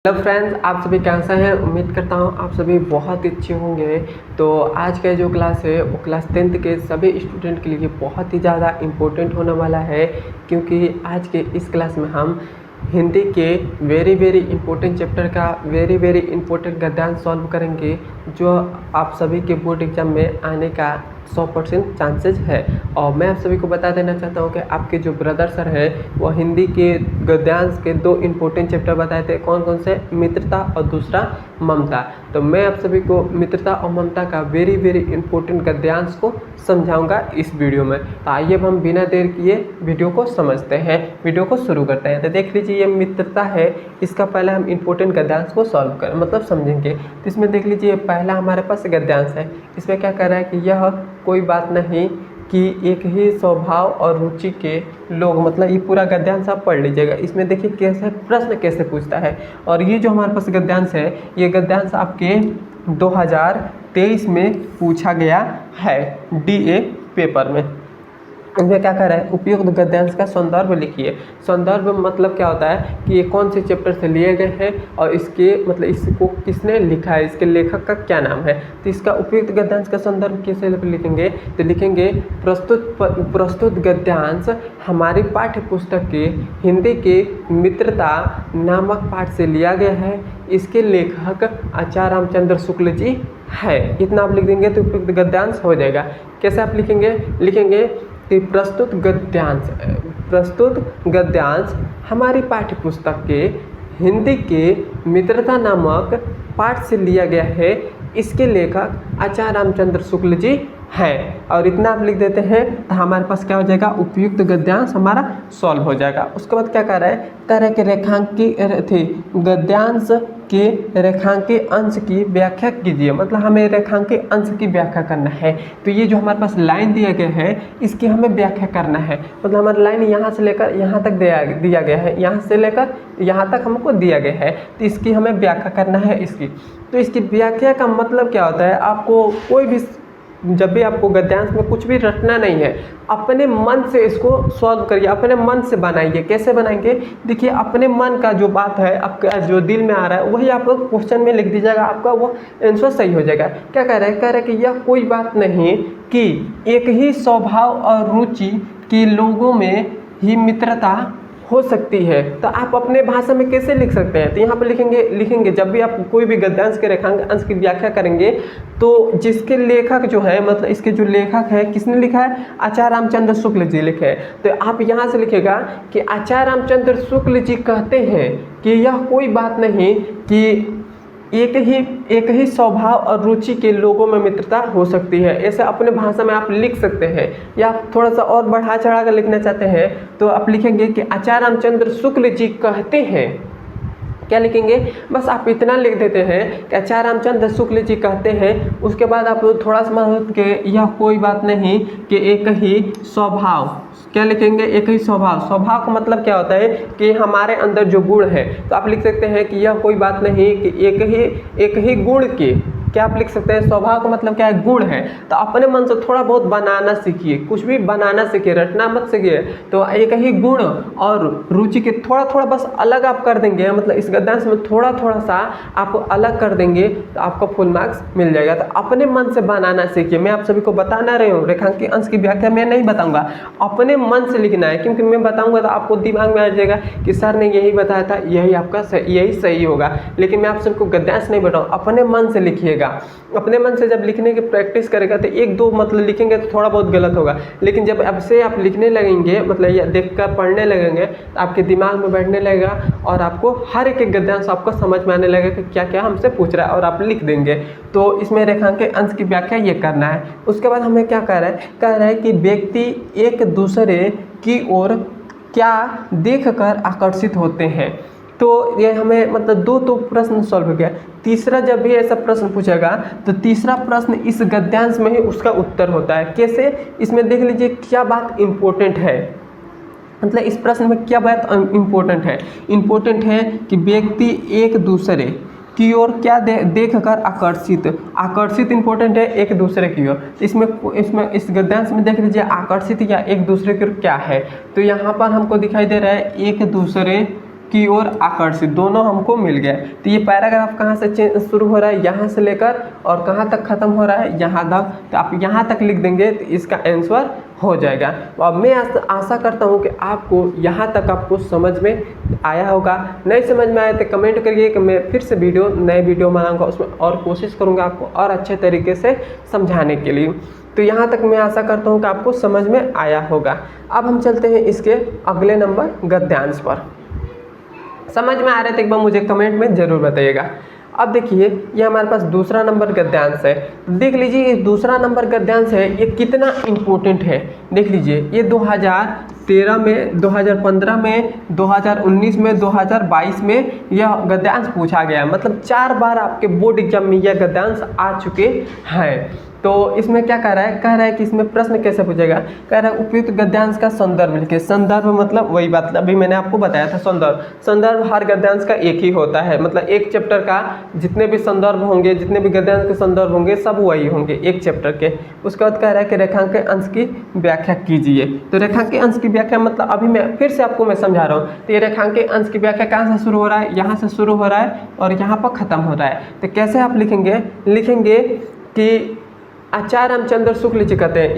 Hello friends, आप सभी कैसे हैं। उम्मीद करता हूं आप सभी बहुत ही अच्छे होंगे। तो आज का जो क्लास है वो क्लास 10th के सभी स्टूडेंट के लिए बहुत ही ज़्यादा इम्पोर्टेंट होने वाला है, क्योंकि आज के इस क्लास में हम हिंदी के वेरी इम्पोर्टेंट चैप्टर का वेरी इम्पोर्टेंट गद्यांश सॉल्व करेंगे, जो आप सभी के बोर्ड एग्जाम में आने का 100% चांसेस है। और मैं आप सभी को बता देना चाहता हूं कि आपके जो ब्रदर सर हैं वो हिंदी के गद्यांश के 2 इम्पोर्टेंट चैप्टर बताए थे। कौन कौन से? मित्रता और दूसरा ममता। तो मैं आप सभी को मित्रता और ममता का वेरी इम्पोर्टेंट गद्यांश को समझाऊंगा इस वीडियो में। तो आइए अब हम बिना देर किए वीडियो को समझते हैं, वीडियो को शुरू करते हैं। तो देख लीजिए, ये मित्रता है, इसका पहले हम इम्पोर्टेंट गद्यांश को सॉल्व करें, मतलब समझेंगे। तो इसमें देख लीजिए, पहला हमारे पास गद्यांश है। इसमें क्या कह रहा है कि यह कोई बात नहीं कि एक ही स्वभाव और रुचि के लोग, मतलब ये पूरा गद्यांश आप पढ़ लीजिएगा। इसमें देखिए कैसे प्रश्न कैसे पूछता है। और ये जो हमारे पास गद्यांश है, ये गद्यांश आपके 2023 में पूछा गया है DA पेपर में। इसमें क्या कर रहा है? उपयुक्त गद्यांश का संदर्भ लिखिए। संदर्भ मतलब क्या होता है कि ये कौन से चैप्टर से लिए गए हैं और इसके मतलब इसको किसने लिखा है, इसके लेखक का क्या नाम है। तो इसका उपयुक्त गद्यांश का संदर्भ कैसे लिखेंगे? तो लिखेंगे प्रस्तुत गद्यांश हमारी पाठ्य पुस्तक के हिंदी के मित्रता नामक पाठ से लिया गया है। इसके लेखक आचार्य रामचंद्र शुक्ल जी है। इतना आप लिख देंगे तो उपयुक्त गद्यांश हो जाएगा। कैसे आप लिखेंगे कि प्रस्तुत गद्यांश हमारी पाठ्य पुस्तक के हिंदी के मित्रता नामक पाठ से लिया गया है। इसके लेखक आचार्य रामचंद्र शुक्ल जी हैं। और इतना आप लिख देते हैं तो हमारे पास क्या हो जाएगा? उपयुक्त गद्यांश हमारा सॉल्व हो जाएगा। उसके बाद क्या कर रहा है? कह रहा है कि गद्यांश के रेखांकी अंश की व्याख्या कीजिए। मतलब हमें रेखांकी अंश की व्याख्या करना है। तो ये जो हमारे पास लाइन दिया गया है, इसकी हमें व्याख्या करना है। मतलब हमारी लाइन यहाँ से लेकर यहाँ तक दिया गया है, यहाँ से लेकर यहाँ तक हमको दिया गया है। तो इसकी हमें व्याख्या करना है इसकी। तो इसकी व्याख्या का मतलब क्या होता है? आपको कोई भी जब भी आपको गद्यांश में कुछ भी रटना नहीं है, अपने मन से इसको सॉल्व करिए, अपने मन से बनाइए। कैसे बनाएंगे? देखिए, अपने मन का जो बात है, आपका जो दिल में आ रहा है, वही आप क्वेश्चन में लिख दीजिएगा, आपका वो आंसर सही हो जाएगा। क्या कह रहा है? कह रहा है कि यह कोई बात नहीं कि एक ही स्वभाव और रुचि के लोगों में ही मित्रता हो सकती है। तो आप अपने भाषा में कैसे लिख सकते हैं? तो यहाँ पर लिखेंगे जब भी आप कोई भी गद्यांश के रेखांक अंश की व्याख्या करेंगे, तो जिसके लेखक जो है, मतलब इसके जो लेखक है, किसने लिखा है? आचार्य रामचंद्र शुक्ल जी लिखे हैं। तो आप यहाँ से लिखेगा कि आचार्य रामचंद्र शुक्ल जी कहते हैं कि यह कोई बात नहीं कि एक ही स्वभाव और रुचि के लोगों में मित्रता हो सकती है। ऐसे अपने भाषा में आप लिख सकते हैं। या आप थोड़ा सा और बढ़ा चढ़ा कर लिखना चाहते हैं तो आप लिखेंगे कि आचार्य रामचंद्र शुक्ल जी कहते हैं। क्या लिखेंगे? बस आप इतना लिख देते हैं कि आचार्य रामचंद्र शुक्ल जी कहते हैं। उसके बाद आप थोड़ा सा मतलब कि यह कोई बात नहीं कि एक ही स्वभाव, क्या लिखेंगे? एक ही स्वभाव। स्वभाव का मतलब क्या होता है कि हमारे अंदर जो गुण है। तो आप लिख सकते हैं कि यह कोई बात नहीं कि एक ही गुण के, क्या आप लिख सकते हैं? स्वभाव का मतलब क्या है? गुण है। तो अपने मन से थोड़ा बहुत बनाना सीखिए, कुछ भी बनाना सीखिए, रटना मत सीखिए। तो एक ही गुण और रुचि के थोड़ा बस अलग आप कर देंगे, मतलब इस गद्यांश में थोड़ा सा आप अलग कर देंगे तो आपको फुल मार्क्स मिल जाएगा। तो अपने मन से बनाना सीखिए। मैं आप सभी को बताना रही हूँ, रेखांकी अंश की व्याख्या मैं नहीं बताऊँगा, अपने मन से लिखना है। क्योंकि मैं बताऊँगा तो आपको दिमाग में आ जाएगा कि सर ने यही बताया था, यही आपका यही सही होगा। लेकिन मैं आप सबको गद्यांश नहीं बताऊँ, अपने मन से लिखिएगा। अपने मन से जब लिखने की प्रैक्टिस करेगा तो 1-2 मतलब लिखेंगे तो थोड़ा बहुत गलत होगा। लेकिन जब अब से आप लिखने लगेंगे, मतलब ये देखकर पढ़ने लगेंगे, तो आपके दिमाग में बैठने लगेगा और आपको हर एक गद्यांश आपको समझ में आने लगेगा कि क्या क्या हमसे पूछ रहा है, और आप लिख देंगे। तो इसमें रेखांकित अंश की व्याख्या ये करना है। उसके बाद हमें क्या कह रहा है कि व्यक्ति एक दूसरे की ओर क्या देखकर आकर्षित होते हैं। तो ये हमें मतलब 2 प्रश्न सॉल्व हो गया। तीसरा जब भी ऐसा प्रश्न पूछेगा तो तीसरा प्रश्न इस गद्यांश में ही उसका उत्तर होता है। कैसे? इसमें देख लीजिए क्या बात इम्पोर्टेंट है, मतलब इस प्रश्न में क्या बात इम्पोर्टेंट है। इम्पोर्टेंट है कि व्यक्ति एक दूसरे की ओर क्या देखकर आकर्षित इम्पोर्टेंट है, एक दूसरे की ओर। इसमें इस गद्यांश में देख लीजिए आकर्षित या एक दूसरे की ओर क्या है। तो यहाँ पर हमको दिखाई दे रहा है एक दूसरे की ओर आकर्षित, दोनों हमको मिल गया। तो ये पैराग्राफ कहाँ से शुरू हो रहा है, यहाँ से लेकर और कहाँ तक खत्म हो रहा है, यहाँ तक। तो आप यहाँ तक लिख देंगे तो इसका आंसर हो जाएगा। अब मैं आशा करता हूँ कि आपको यहाँ तक आपको समझ में आया होगा। नहीं समझ में आया तो कमेंट करिए कि मैं फिर से नए वीडियो बनाऊंगा, उसमें और कोशिश करूँगा आपको और अच्छे तरीके से समझाने के लिए। तो यहाँ तक मैं आशा करता हूँ कि आपको समझ में आया होगा। अब हम चलते हैं इसके अगले नंबर गद्यांश पर। समझ में आ रहे थे एक बार मुझे कमेंट में ज़रूर बताइएगा। अब देखिए ये हमारे पास दूसरा नंबर गद्यांश है। देख लीजिए ये दूसरा नंबर गद्यांश है, ये कितना इम्पोर्टेंट है। देख लीजिए ये 2013 में, 2015 में, 2019 में, 2022 में यह गद्यांश पूछा गया है। मतलब 4 बार आपके बोर्ड एग्जाम में यह गद्यांश आ चुके हैं। तो इसमें क्या कह रहा है कि इसमें प्रश्न कैसे पूछेगा। कह रहा है उपयुक्त गद्यांश का संदर्भ लिखिए। संदर्भ मतलब वही बात अभी मैंने आपको बताया था। संदर्भ हर गद्यांश का एक ही होता है। मतलब एक चैप्टर का जितने भी संदर्भ होंगे, जितने भी गद्यांश के संदर्भ होंगे, सब वही होंगे एक चैप्टर के। उसके बाद कह रहा है कि रेखांक अंश की व्याख्या कीजिए। तो रेखांक अंश की व्याख्या मतलब अभी मैं फिर से आपको मैं समझा रहा हूँ। तो ये रेखांक अंश की व्याख्या कहाँ से शुरू हो रहा है, यहाँ से शुरू हो रहा है और यहाँ पर खत्म हो रहा है। तो कैसे आप लिखेंगे कि आचार्य रामचंद्र शुक्ल जी कहते हैं।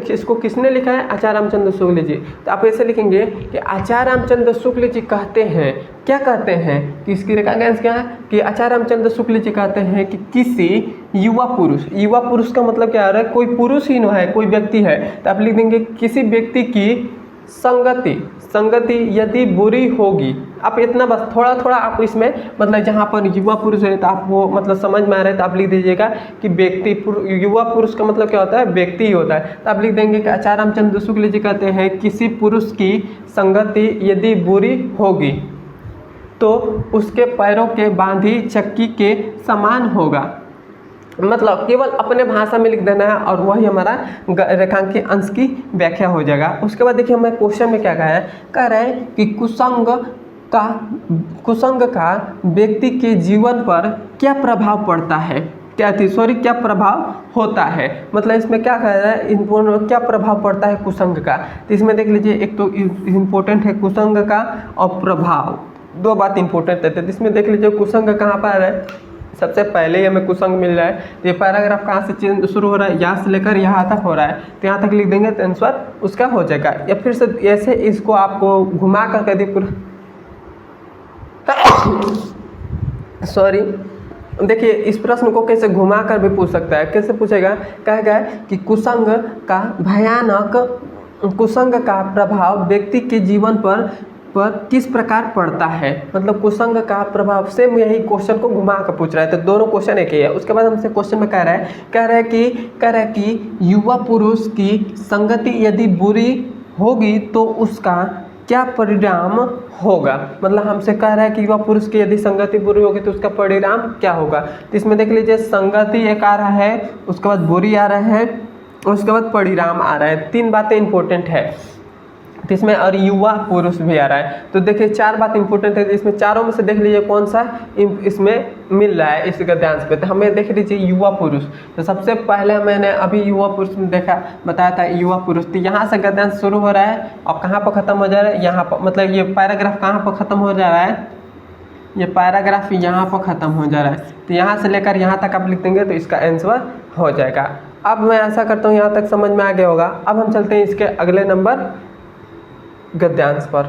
इसको किसने लिखा है, आचार्य रामचंद्र शुक्ल जी। तो आप ऐसे लिखेंगे कि आचार्य रामचंद्र शुक्ल जी कहते हैं, क्या कहते हैं कि इसकी रेखांश क्या है कि आचार्य रामचंद्र शुक्ल जी कहते हैं कि किसी युवा पुरुष का मतलब क्या आ रहा है, कोई पुरुष ही न है, कोई व्यक्ति है। तो आप लिख देंगे किसी व्यक्ति की संगति यदि बुरी होगी। आप इतना बस थोड़ा आप इसमें मतलब जहाँ पर युवा पुरुष है तो आप वो मतलब समझ में आ रहा है तो आप लिख दीजिएगा कि व्यक्ति। युवा पुरुष का मतलब क्या होता है, व्यक्ति ही होता है। तो आप लिख देंगे कि आचार्य रामचंद्र शुक्ल जी कहते हैं किसी पुरुष की संगति यदि बुरी होगी तो उसके पैरों के बांधी चक्की के समान होगा। मतलब केवल अपने भाषा में लिख देना है और वही हमारा रेखांक अंश की व्याख्या हो जाएगा। उसके बाद देखिए हमें क्वेश्चन में क्या कह रहा है कि कुसंग का व्यक्ति के जीवन पर क्या प्रभाव पड़ता है, क्या प्रभाव होता है। मतलब इसमें क्या कह रहा है, क्या प्रभाव पड़ता है कुसंग का। तो इसमें देख लीजिए एक तो इम्पोर्टेंट है कुसंग का और प्रभाव, दो बात इंपॉर्टेंट रहते हैं। इसमें देख लीजिए कुसंग कहाँ पर है, सबसे पहले ही हमें कुसंग मिल रहा है। तो ये पैराग्राफ कहाँ से शुरू हो रहा है, यहाँ से लेकर यहाँ तक हो रहा है। तो यहाँ तक लिख देंगे तो आंसर उसका हो जाएगा। या फिर से ऐसे इसको आपको घुमा कर कह दी सॉरी देखिए इस प्रश्न को कैसे घुमा कर भी पूछ सकता है। कैसे पूछेगा, कहेगा कि कुसंग का प्रभाव व्यक्ति के जीवन पर किस प्रकार पड़ता है। मतलब कुसंग का प्रभाव से यही क्वेश्चन को घुमा कर पूछ रहा है। तो दोनों क्वेश्चन एक ही है। उसके बाद हमसे क्वेश्चन में कह रहा है कि युवा पुरुष की संगति यदि बुरी होगी तो उसका क्या परिणाम होगा। मतलब हमसे कह रहा है कि युवा पुरुष की यदि संगति बुरी होगी तो उसका परिणाम क्या होगा। तो इसमें देख लीजिए संगति एक आ रहा है, उसके बाद बुरी आ रहा है, उसके बाद परिणाम आ रहा है। 3 बातें इंपॉर्टेंट है तो इसमें, और युवा पुरुष भी आ रहा है। तो देखिए 4 बात इंपॉर्टेंट है। इसमें चारों में से देख लीजिए कौन सा इसमें मिल रहा है इस गद्यांश पे। तो हमें देख लीजिए युवा पुरुष। तो सबसे पहले मैंने अभी युवा पुरुष में बताया था युवा पुरुष। तो यहाँ से गद्यांश शुरू हो रहा है और कहाँ पर ख़त्म हो जा रहा है, यहाँ पर। मतलब ये पैराग्राफ कहाँ पर ख़त्म हो जा रहा है, ये पैराग्राफ यहाँ पर ख़त्म हो जा रहा है। तो यहाँ से लेकर यहाँ तक आप लिख देंगे तो इसका आंसर हो जाएगा। अब मैं ऐसा करता हूँ यहाँ तक समझ में आ गया होगा। अब हम चलते हैं इसके अगले नंबर गद्यांश पर।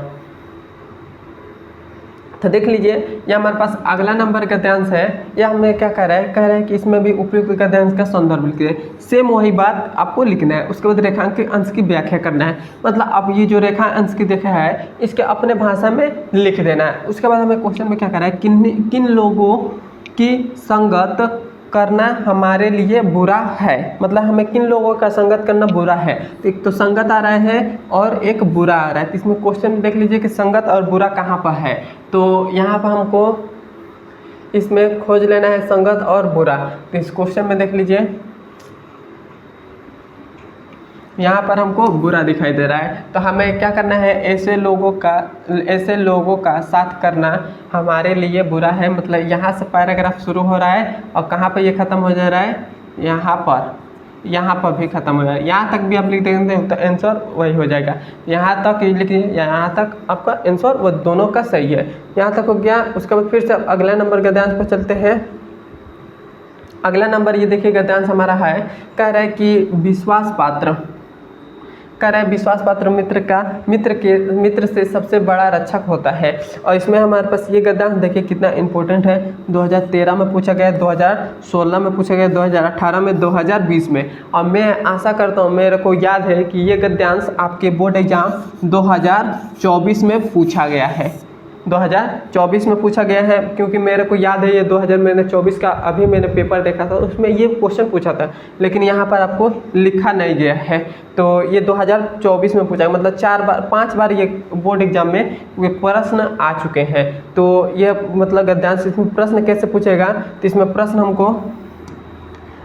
तो देख लीजिए ये हमारे पास अगला नंबर गद्यांश है। यह हमें क्या कह रहा है कि इसमें भी उपयुक्त गद्यांश का संदर्भ लिखिए। सेम वही बात आपको लिखना है। उसके बाद रेखांक अंश की व्याख्या करना है। मतलब अब ये जो रेखा अंश की व्याख्या है इसके अपने भाषा में लिख देना है। उसके बाद हमें क्वेश्चन में क्या कह रहा है, किन लोगों की संगत करना हमारे लिए बुरा है। मतलब हमें किन लोगों का संगत करना बुरा है। तो एक तो संगत आ रहा है और एक बुरा आ रहा है। तो इसमें क्वेश्चन देख लीजिए कि संगत और बुरा कहाँ पर है। तो यहाँ पर हमको इसमें खोज लेना है संगत और बुरा। तो इस क्वेश्चन में देख लीजिए यहाँ पर हमको बुरा दिखाई दे रहा है। तो हमें क्या करना है, ऐसे लोगों का साथ करना हमारे लिए बुरा है। मतलब यहाँ से पैराग्राफ शुरू हो रहा है और कहाँ पर ये ख़त्म हो जा रहा है, यहाँ पर। यहाँ पर भी खत्म हो जाएगा, यहाँ तक भी आप लिख देंगे तो आंसर वही हो जाएगा। यहाँ तक लिखिए, यहाँ तक आपका आंसर वो दोनों का सही है। यहाँ तक हो गया। उसके बाद फिर से अगला नंबर गद्यांश पर चलते हैं। अगला नंबर ये देखिए गद्यांश हमारा है, कह रहा है कि विश्वास पात्र, कह रहा है विश्वास पात्र मित्र से सबसे बड़ा रक्षक होता है। और इसमें हमारे पास ये गद्यांश देखिए कितना इंपॉर्टेंट है। 2013 में पूछा गया, 2016 में पूछा गया, 2018 में, 2020 में। और मैं आशा करता हूँ, मेरे को याद है कि ये गद्यांश आपके बोर्ड एग्जाम 2024 में पूछा गया है, 2024 में पूछा गया है। क्योंकि मेरे को याद है ये 2024 का अभी मैंने पेपर देखा था, उसमें ये क्वेश्चन पूछा था, लेकिन यहाँ पर आपको लिखा नहीं गया है। तो ये 2024 में पूछा, मतलब 5 बार ये बोर्ड एग्जाम में ये प्रश्न आ चुके हैं। तो ये मतलब गद्यांश, इसमें प्रश्न कैसे पूछेगा, तो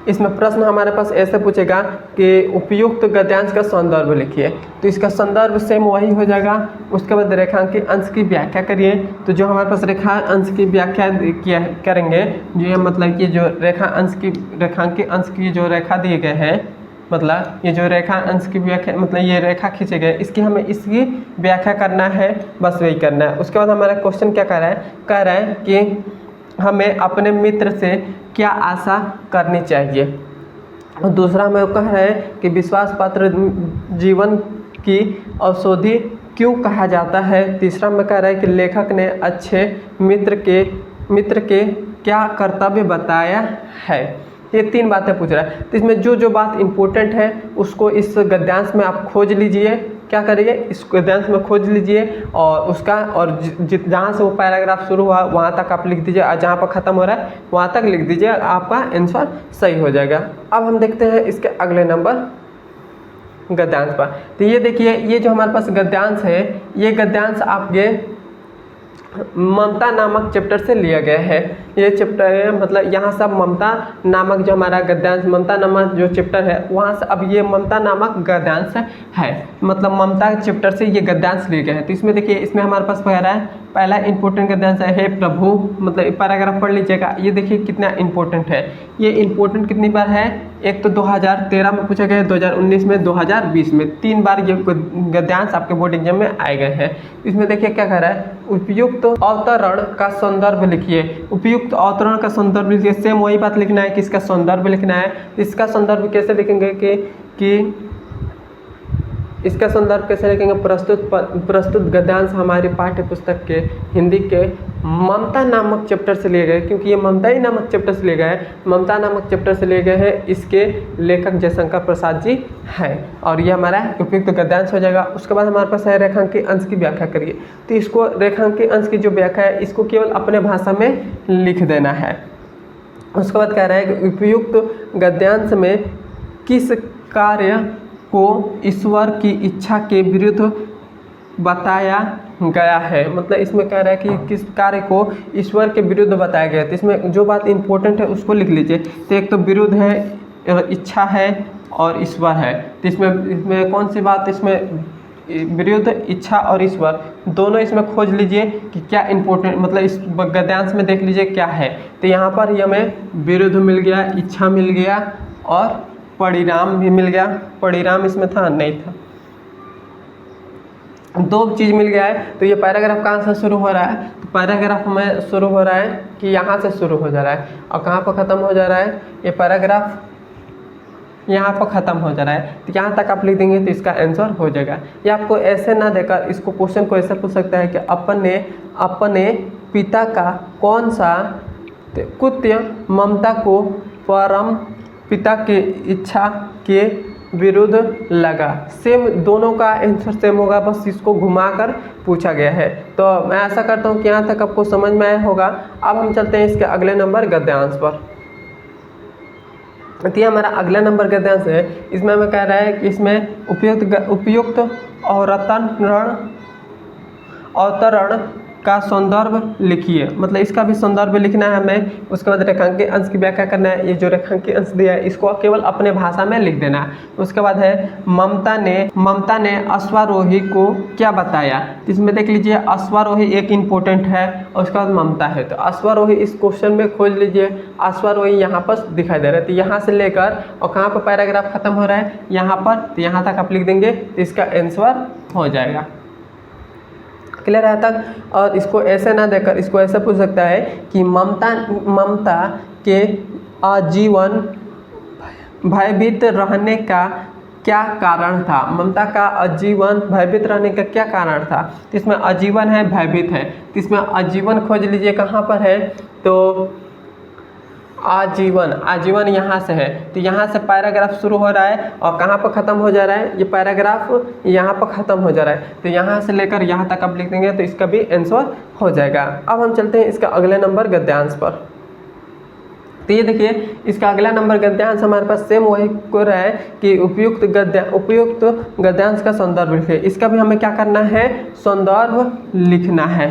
इसमें प्रश्न हमारे पास ऐसे पूछेगा कि उपयुक्त गद्यांश का संदर्भ लिखिए। तो इसका संदर्भ सेम वही हो जाएगा। उसके बाद रेखांकित अंश की व्याख्या करिए। तो जो हमारे पास रेखा अंश की व्याख्या किया करेंगे, जो ये मतलब कि जो रेखांकित अंश की जो रेखा दिए गए हैं, मतलब ये जो रेखा अंश की व्याख्या, मतलब ये रेखा खींचे गए, इसकी व्याख्या करना है, बस वही करना है। उसके बाद हमारा क्वेश्चन क्या कह रहा है कि हमें अपने मित्र से क्या आशा करनी चाहिए। और दूसरा हमें कह रहा है कि विश्वास पात्र जीवन की औषधि क्यों कहा जाता है। तीसरा में कह रहा है कि लेखक ने अच्छे मित्र के क्या कर्तव्य बताया है। ये 3 बातें पूछ रहा है। तो इसमें जो बात इम्पोर्टेंट है उसको इस गद्यांश में आप खोज लीजिए। क्या करिए, इस गद्यांश में खोज लीजिए और उसका, और जहाँ से वो पैराग्राफ शुरू हुआ वहाँ तक आप लिख दीजिए, और जहाँ पर ख़त्म हो रहा है वहाँ तक लिख दीजिए, आपका आंसर सही हो जाएगा। अब हम देखते हैं इसके अगले नंबर गद्यांश पर। तो ये देखिए, ये जो हमारे पास गद्यांश है, ये गद्यांश आपके ममता नामक चैप्टर से लिया गया है। ये चैप्टर है, मतलब यहाँ सब ममता नामक जो हमारा गद्यांश, ममता नामक जो चैप्टर है वहाँ से अब ये ममता नामक गद्यांश है, मतलब ममता चैप्टर से ये गद्यांश लिए गए हैं। तो इसमें देखिए, इसमें हमारे पास पहला इंपॉर्टेंट गद्यांश है, हे प्रभु, मतलब पैराग्राफ पढ़ लीजिएगा। ये देखिए कितना इंपॉर्टेंट है। ये इंपॉर्टेंट कितनी बार है, एक तो 2013 में पूछा गया है, 2019 में, 2020 में, 3 बार ये गद्यांश आपके बोर्ड एग्जाम में आए गए हैं। इसमें देखिए क्या कह रहा है, उपयुक्त अवतरण का संदर्भ लिखिए। उपयुक्त अवतरण का संदर्भ लिखिए। सेम वही बात लिखना है कि इसका संदर्भ लिखना है। इसका संदर्भ कैसे लिखेंगे कि इसका संदर्भ कैसे लिखेंगे, प्रस्तुत गद्यांश हमारी पाठ्य पुस्तक के हिंदी के ममता नामक चैप्टर से लिए गए, क्योंकि ये ममता ही नामक चैप्टर से लिए गए हैं, ममता नामक चैप्टर से लिए गए हैं। इसके लेखक जयशंकर प्रसाद जी हैं, और ये हमारा उपयुक्त गद्यांश हो जाएगा। उसके बाद हमारे पास है रेखांकित अंश की व्याख्या करिए। तो इसको रेखांकित अंश की जो व्याख्या है, इसको केवल अपने भाषा में लिख देना है। उसके बाद कह रहा है कि उपयुक्त गद्यांश में किस कार्य को ईश्वर की इच्छा के विरुद्ध बताया गया है। मतलब इसमें कह रहा है कि किस कार्य को ईश्वर के विरुद्ध बताया गया है। तो इसमें जो बात इंपॉर्टेंट है उसको लिख लीजिए। तो एक तो विरुद्ध है, इच्छा है और ईश्वर है। तो इसमें कौन सी बात, इसमें विरुद्ध, इच्छा और ईश्वर दोनों इसमें खोज लीजिए कि क्या इंपॉर्टेंट, मतलब इस गद्यांश में देख लीजिए क्या है। तो यहाँ पर ये हमें विरुद्ध मिल गया, इच्छा मिल गया और परिणाम भी मिल गया। परिणाम इसमें था नहीं था, 2 चीज़ मिल गया है। तो ये पैराग्राफ कहाँ से शुरू हो रहा है, तो पैराग्राफ में शुरू हो रहा है कि यहाँ से शुरू हो जा रहा है, और कहाँ पर ख़त्म हो जा रहा है, ये पैराग्राफ यहाँ पर ख़त्म हो जा रहा है। तो यहाँ तक आप लिख देंगे तो इसका आंसर हो जाएगा। ये आपको ऐसे ना देकर इसको क्वेश्चन को ऐसे पूछ सकता है कि अपने पिता का कौन सा कृत्य ममता को परम पिता के इच्छा के विरुद्ध लगा। सेम दोनों का आंसर सेम होगा, बस इसको घुमाकर पूछा गया है। तो मैं आशा करता हूँ कि यहाँ तक आपको समझ में आया होगा। अब हम चलते हैं इसके अगले नंबर गद्यांश पर। तो ये हमारा अगला नंबर गद्यांश है। इसमें हमें कह रहा है कि इसमें उपयुक्त अवतरण का संदर्भ लिखिए, मतलब इसका भी संदर्भ लिखना है हमें। उसके बाद रेखांकित अंश की व्याख्या करना है। ये जो रेखांकित अंश दिया है इसको केवल अपने भाषा में लिख देना है। उसके बाद है ममता ने अश्वारोही को क्या बताया। इसमें देख लीजिए अश्वारोही एक इम्पोर्टेंट है और उसके बाद ममता है। तो अश्वारोही इस क्वेश्चन में खोज लीजिए। अश्वारोही यहाँ पर दिखाई दे रहा है, तो यहाँ से लेकर और कहाँ पर पैराग्राफ खत्म हो रहा है, यहाँ पर, तो यहाँ तक आप लिख देंगे तो इसका आंसर हो जाएगा। क्लियर है तक। और इसको ऐसे ना देकर इसको ऐसे पूछ सकता है कि ममता के आजीवन भयभीत रहने का क्या कारण था। ममता का आजीवन भयभीत रहने का क्या कारण था। तो इसमें आजीवन है, भयभीत है, तो इसमें आजीवन खोज लीजिए कहाँ पर है। तो आजीवन यहाँ से है, तो यहाँ से पैराग्राफ शुरू हो रहा है और कहाँ पर ख़त्म हो जा रहा है, ये पैराग्राफ यहाँ पर ख़त्म हो जा रहा है। तो यहाँ से लेकर यहाँ तक आप लिख देंगे तो इसका भी आंसर हो जाएगा। अब हम चलते हैं इसका अगले नंबर गद्यांश पर। तो ये देखिए इसका अगला नंबर गद्यांश हमारे पास सेम वही को रहा है कि उपयुक्त गद्यांश का संदर्भ लिखिए। इसका भी हमें क्या करना है, संदर्भ लिखना है।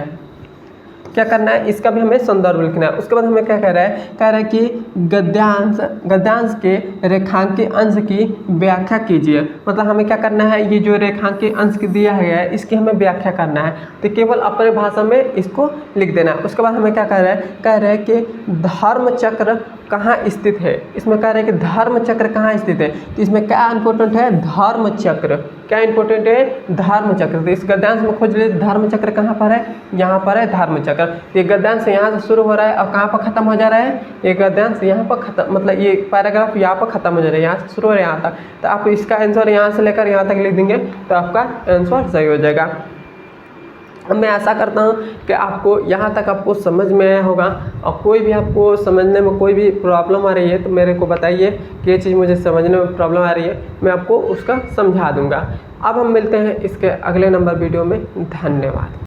क्या करना है, इसका भी हमें संदर्भ लिखना है। उसके बाद हमें क्या कह रहा है कि गद्यांश के रेखांकित अंश की व्याख्या कीजिए। मतलब हमें क्या करना है, ये जो रेखांकित अंश दिया गया है इसकी हमें व्याख्या करना है। तो केवल अपने भाषा में इसको लिख देना है। उसके बाद हमें क्या कह रहा है कि धर्म चक्र कहाँ स्थित है। इसमें कह रहा है कि धर्म चक्र कहाँ स्थित है। तो इसमें क्या इंपॉर्टेंट है, धर्म चक्र। क्या इंपॉर्टेंट है, धर्म चक्र। तो इस गद्यांश में खोज लीजिए धर्म चक्र कहाँ पर है, यहाँ पर है धर्म चक्र। ये गद्यांश यहाँ से शुरू हो रहा है और कहाँ पर खत्म हो जा रहा है, ये गद्यांश यहाँ पर खत्म, मतलब ये पैराग्राफ यहाँ पर खत्म हो जा रहा है, यहाँ से शुरू हो रहा है यहाँ तक। तो आप इसका आंसर यहाँ से लेकर यहाँ तक लिख देंगे तो आपका आंसर सही हो जाएगा। मैं आशा करता हूँ कि आपको यहाँ तक आपको समझ में आया होगा। और कोई भी आपको समझने में कोई भी प्रॉब्लम आ रही है तो मेरे को बताइए कि ये चीज़ मुझे समझने में प्रॉब्लम आ रही है, मैं आपको उसका समझा दूँगा। अब हम मिलते हैं इसके अगले नंबर वीडियो में। धन्यवाद।